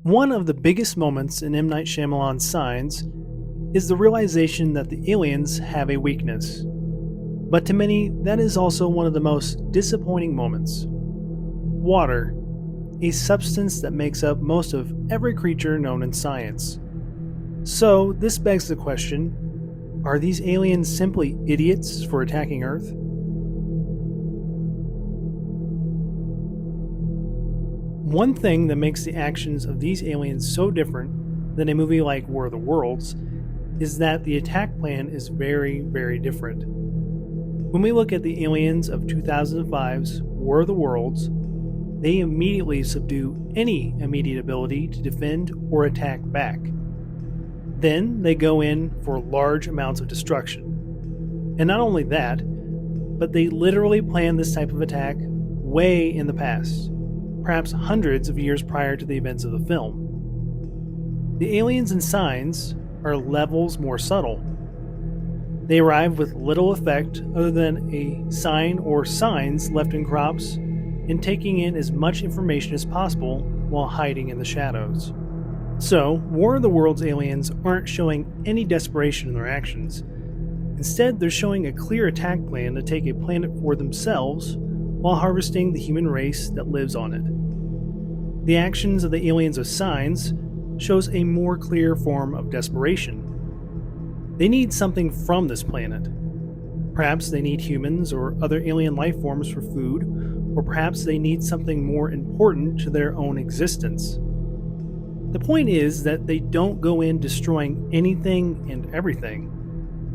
One of the biggest moments in M. Night Shyamalan's Signs is the realization that the aliens have a weakness. But to many, that is also one of the most disappointing moments. Water, a substance that makes up most of every creature known in science. So, this begs the question, are these aliens simply idiots for attacking Earth? One thing that makes the actions of these aliens so different than a movie like War of the Worlds is that the attack plan is very, very different. When we look at the aliens of 2005's War of the Worlds, they immediately subdue any immediate ability to defend or attack back. Then they go in for large amounts of destruction. And not only that, but they literally plan this type of attack way in the past, perhaps hundreds of years prior to the events of the film. The aliens in Signs are levels more subtle. They arrive with little effect other than a sign or signs left in crops and taking in as much information as possible while hiding in the shadows. So, War of the Worlds aliens aren't showing any desperation in their actions. Instead, they're showing a clear attack plan to take a planet for themselves while harvesting the human race that lives on it. The actions of the aliens of Signs shows a more clear form of desperation. They need something from this planet. Perhaps they need humans or other alien life forms for food, or perhaps they need something more important to their own existence. The point is that they don't go in destroying anything and everything.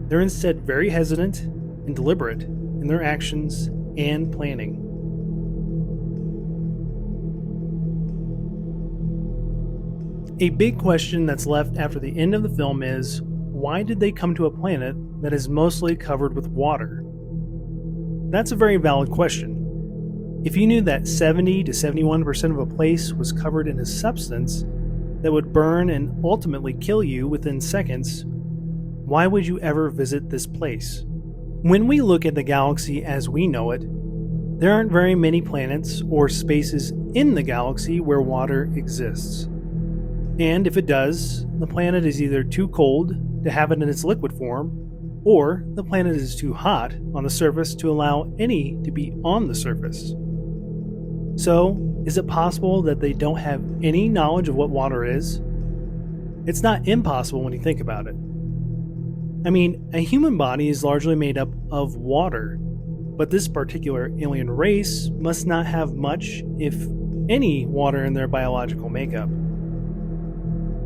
They're instead very hesitant and deliberate in their actions and planning. A big question that's left after the end of the film is, why did they come to a planet that is mostly covered with water? That's a very valid question. If you knew that 70 to 71% of a place was covered in a substance that would burn and ultimately kill you within seconds, why would you ever visit this place? When we look at the galaxy as we know it, there aren't very many planets or spaces in the galaxy where water exists. And if it does, the planet is either too cold to have it in its liquid form, or the planet is too hot on the surface to allow any to be on the surface. So, is it possible that they don't have any knowledge of what water is? It's not impossible when you think about it. I mean, a human body is largely made up of water, but this particular alien race must not have much, if any, water in their biological makeup.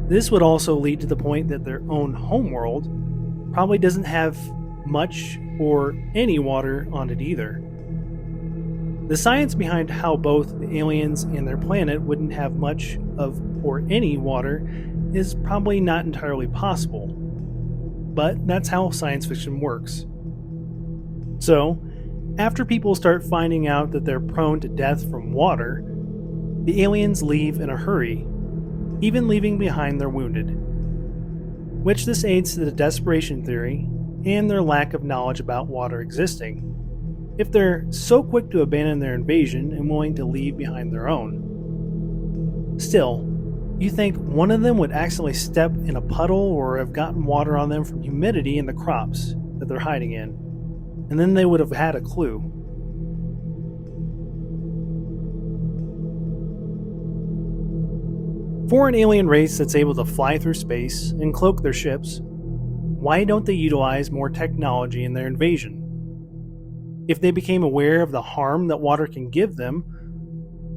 This would also lead to the point that their own homeworld probably doesn't have much or any water on it either. The science behind how both the aliens and their planet wouldn't have much of or any water is probably not entirely possible, but that's how science fiction works. So, after people start finding out that they're prone to death from water, the aliens leave in a hurry, even leaving behind their wounded, which this aids to the desperation theory and their lack of knowledge about water existing, if they're so quick to abandon their invasion and willing to leave behind their own. Still, you think one of them would accidentally step in a puddle or have gotten water on them from humidity in the crops that they're hiding in, and then they would have had a clue. For an alien race that's able to fly through space and cloak their ships, why don't they utilize more technology in their invasion? If they became aware of the harm that water can give them,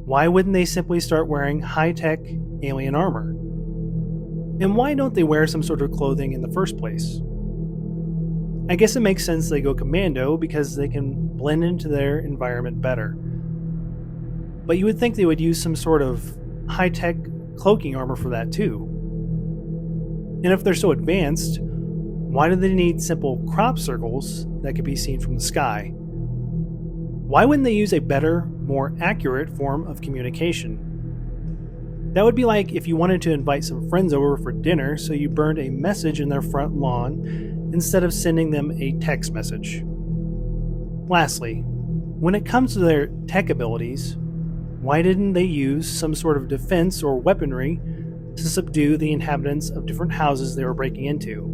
why wouldn't they simply start wearing high-tech alien armor? And why don't they wear some sort of clothing in the first place? I guess it makes sense they go commando because they can blend into their environment better. But you would think they would use some sort of high-tech cloaking armor for that too. And if they're so advanced, why do they need simple crop circles that could be seen from the sky? Why wouldn't they use a better, more accurate form of communication? That would be like if you wanted to invite some friends over for dinner, so you burned a message in their front lawn instead of sending them a text message. Lastly, when it comes to their tech abilities, why didn't they use some sort of defense or weaponry to subdue the inhabitants of different houses they were breaking into.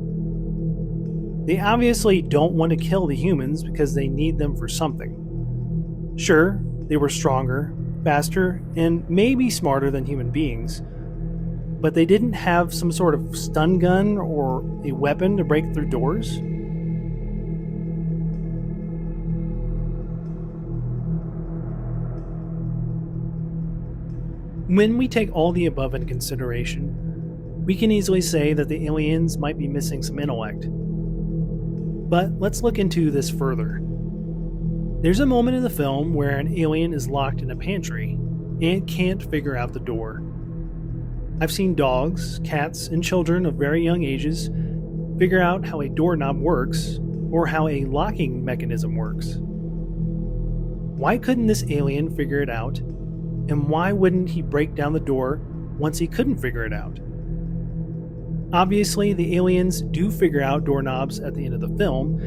They obviously don't want to kill the humans because they need them for something. Sure, they were stronger, faster, and maybe smarter than human beings, but they didn't have some sort of stun gun or a weapon to break through doors. When we take all the above in consideration, we can easily say that the aliens might be missing some intellect. But let's look into this further. There's a moment in the film where an alien is locked in a pantry and can't figure out the door. I've seen dogs, cats, and children of very young ages figure out how a doorknob works or how a locking mechanism works. Why couldn't this alien figure it out? And why wouldn't he break down the door once he couldn't figure it out? Obviously, the aliens do figure out doorknobs at the end of the film,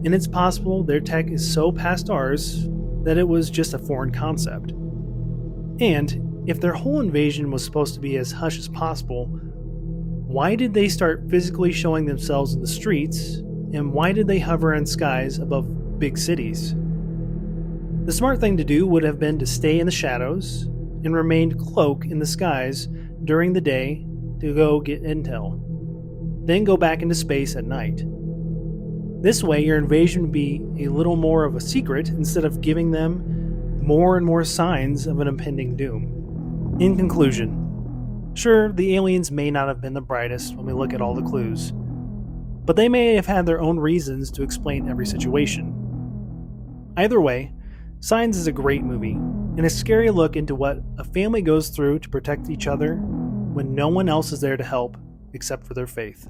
and it's possible their tech is so past ours that it was just a foreign concept. And if their whole invasion was supposed to be as hush as possible, why did they start physically showing themselves in the streets, and why did they hover in skies above big cities? The smart thing to do would have been to stay in the shadows and remain cloak in the skies during the day to go get intel, then go back into space at night. This way, your invasion would be a little more of a secret instead of giving them more and more signs of an impending doom. In conclusion, sure, the aliens may not have been the brightest when we look at all the clues, but they may have had their own reasons to explain every situation. Either way, Signs is a great movie, and a scary look into what a family goes through to protect each other when no one else is there to help except for their faith.